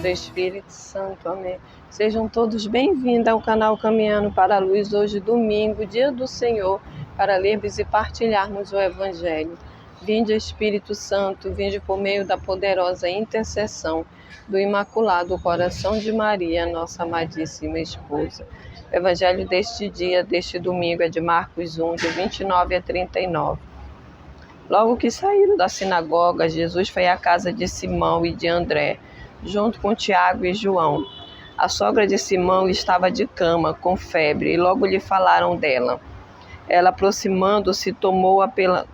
do Espírito Santo. Amém. Sejam todos bem-vindos ao canal Caminhando para a Luz, hoje domingo, dia do Senhor, para lermos e partilharmos o Evangelho. Vinde, Espírito Santo, vinde por meio da poderosa intercessão do Imaculado Coração de Maria, nossa amadíssima esposa. O Evangelho deste dia, deste domingo, é de Marcos 1, de 29 a 39. Logo que saíram da sinagoga, Jesus foi à casa de Simão e de André, junto com Tiago e João. A sogra de Simão estava de cama, com febre, e logo lhe falaram dela. Ele aproximando-se, tomou-a pela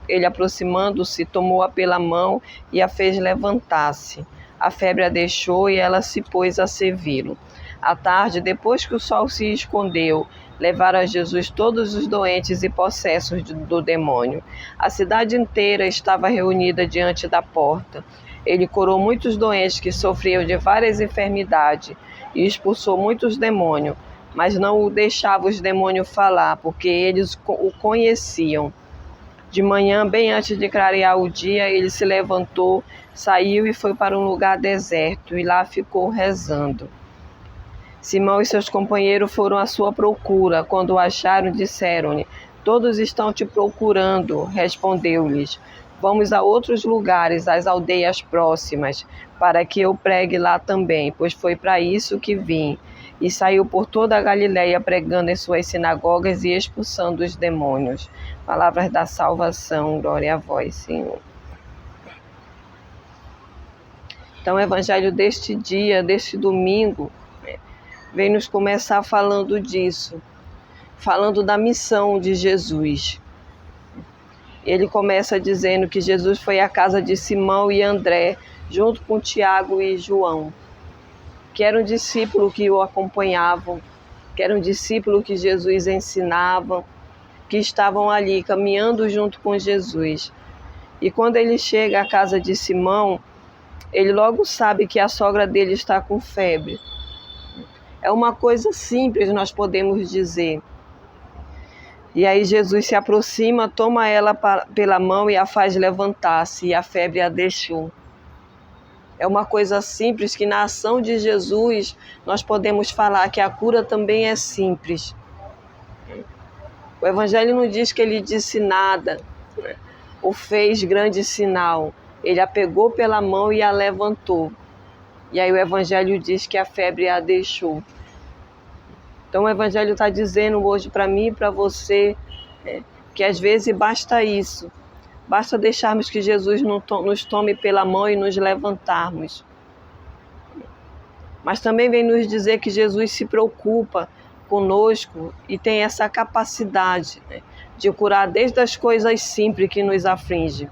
mão e a fez levantar-se. A febre a deixou e ela se pôs a servi-lo. À tarde, depois que o sol se escondeu, levaram a Jesus todos os doentes e possessos do demônio. A cidade inteira estava reunida diante da porta. Ele curou muitos doentes que sofriam de várias enfermidades e expulsou muitos demônios, mas não o deixava os demônios falar, porque eles o conheciam. De manhã, bem antes de clarear o dia, ele se levantou, saiu e foi para um lugar deserto, e lá ficou rezando. Simão e seus companheiros foram à sua procura. Quando o acharam, disseram-lhe: "Todos estão te procurando." Respondeu-lhes: "Vamos a outros lugares, às aldeias próximas, para que eu pregue lá também, pois foi para isso que vim." E saiu por toda a Galileia, pregando em suas sinagogas e expulsando os demônios. Palavras da salvação, glória a vós, Senhor. Então, o Evangelho deste dia, deste domingo, vem nos começar falando disso, falando da missão de Jesus. Ele começa dizendo que Jesus foi à casa de Simão e André, junto com Tiago e João, que eram discípulos que o acompanhavam, que eram discípulos que Jesus ensinava, que estavam ali caminhando junto com Jesus. E quando ele chega à casa de Simão, ele logo sabe que a sogra dele está com febre. É uma coisa simples, nós podemos dizer. E aí Jesus se aproxima, toma ela pela mão e a faz levantar-se, e a febre a deixou. É uma coisa simples que na ação de Jesus nós podemos falar que a cura também é simples. O Evangelho não diz que ele disse nada, ou fez grande sinal. Ele a pegou pela mão e a levantou. E aí o Evangelho diz que a febre a deixou. Então o Evangelho está dizendo hoje para mim e para você que às vezes basta isso. Basta deixarmos que Jesus nos tome pela mão e nos levantarmos. Mas também vem nos dizer que Jesus se preocupa conosco e tem essa capacidade de curar desde as coisas simples que nos afligem.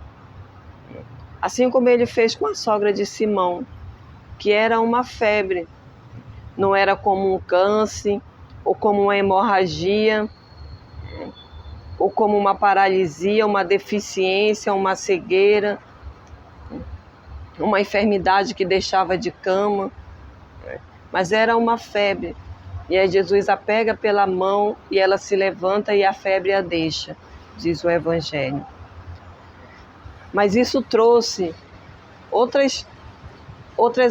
Assim como ele fez com a sogra de Simão, que era uma febre. Não era como um câncer, ou como uma hemorragia, ou como uma paralisia, uma deficiência, uma cegueira, uma enfermidade que deixava de cama, mas era uma febre. E aí Jesus a pega pela mão e ela se levanta e a febre a deixa, diz o Evangelho. Mas isso trouxe outras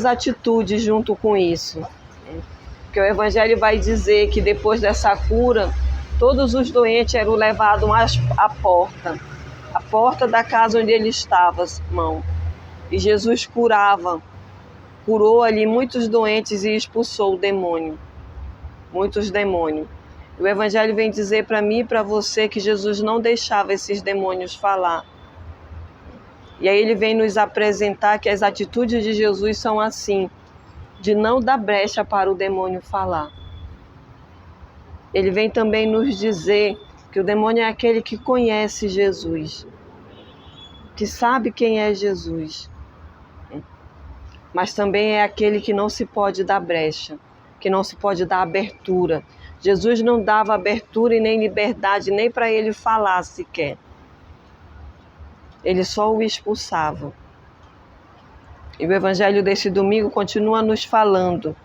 atitudes junto com isso. Porque o Evangelho vai dizer que depois dessa cura, todos os doentes eram levados à porta da casa onde ele estava, irmão. E Jesus curou ali muitos doentes e expulsou o demônio, muitos demônios. E o Evangelho vem dizer para mim e para você que Jesus não deixava esses demônios falar. E aí ele vem nos apresentar que as atitudes de Jesus são assim, de não dar brecha para o demônio falar. Ele vem também nos dizer que o demônio é aquele que conhece Jesus, que sabe quem é Jesus, mas também é aquele que não se pode dar brecha, que não se pode dar abertura. Jesus não dava abertura e nem liberdade, nem para ele falar sequer. Ele só o expulsava. E o Evangelho desse domingo continua nos falando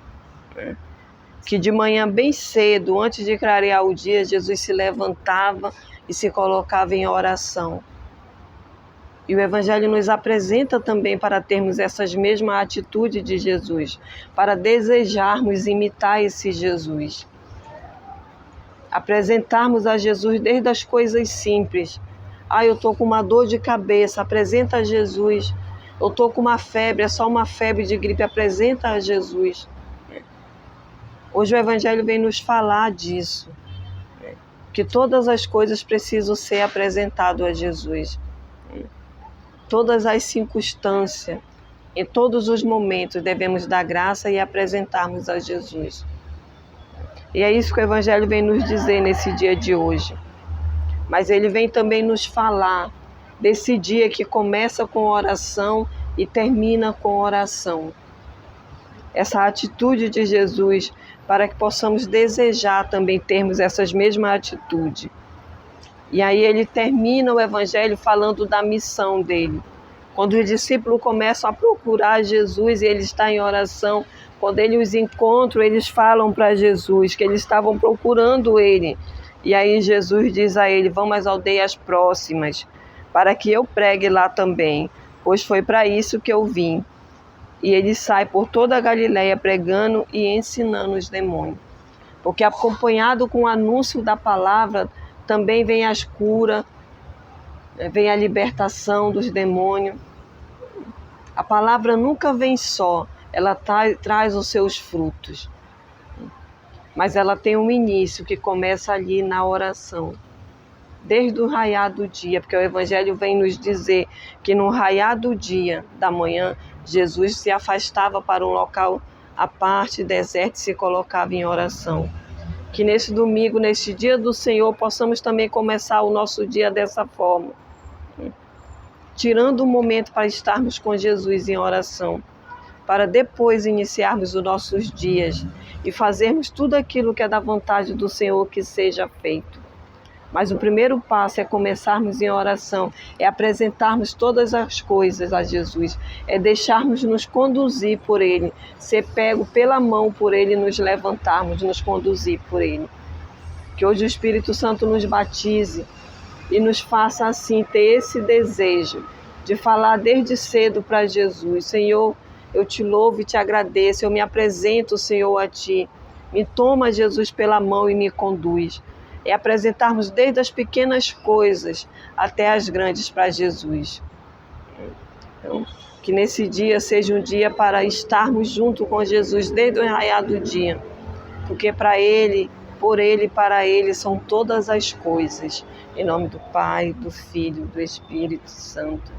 que de manhã bem cedo, antes de clarear o dia, Jesus se levantava e se colocava em oração. E o Evangelho nos apresenta também para termos essas mesmas atitudes de Jesus, para desejarmos imitar esse Jesus. Apresentarmos a Jesus desde as coisas simples. Eu estou com uma dor de cabeça, apresenta a Jesus. Eu estou com uma febre, é só uma febre de gripe, apresenta a Jesus. Hoje o Evangelho vem nos falar disso, que todas as coisas precisam ser apresentadas a Jesus. Todas as circunstâncias, em todos os momentos, devemos dar graça e apresentarmos a Jesus. E é isso que o Evangelho vem nos dizer nesse dia de hoje. Mas ele vem também nos falar desse dia que começa com oração e termina com oração. Essa atitude de Jesus, para que possamos desejar também termos essas mesmas atitudes. E aí ele termina o Evangelho falando da missão dele. Quando os discípulos começam a procurar Jesus e ele está em oração, quando eles os encontram, eles falam para Jesus que eles estavam procurando ele. E aí Jesus diz a ele: vão às aldeias próximas, para que eu pregue lá também, pois foi para isso que eu vim. E ele sai por toda a Galileia pregando e ensinando os demônios. Porque acompanhado com o anúncio da palavra, também vem as curas, vem a libertação dos demônios. A palavra nunca vem só, ela traz os seus frutos. Mas ela tem um início que começa ali na oração. Desde o raiar do dia, porque o Evangelho vem nos dizer que no raiar do dia da manhã, Jesus se afastava para um local à parte, deserto, e se colocava em oração. Que nesse domingo, neste dia do Senhor, possamos também começar o nosso dia dessa forma, tirando um momento para estarmos com Jesus em oração, para depois iniciarmos os nossos dias e fazermos tudo aquilo que é da vontade do Senhor que seja feito. Mas o primeiro passo é começarmos em oração, é apresentarmos todas as coisas a Jesus, é deixarmos nos conduzir por Ele, ser pego pela mão por Ele, nos levantarmos, nos conduzir por Ele. Que hoje o Espírito Santo nos batize e nos faça assim ter esse desejo de falar desde cedo para Jesus: Senhor, eu te louvo e te agradeço, eu me apresento, Senhor, a Ti. Me toma, Jesus, pela mão e me conduz. É apresentarmos desde as pequenas coisas até as grandes para Jesus. Então, que nesse dia seja um dia para estarmos junto com Jesus desde o raiar do dia, porque para Ele, por Ele e para Ele são todas as coisas. Em nome do Pai, do Filho e do Espírito Santo.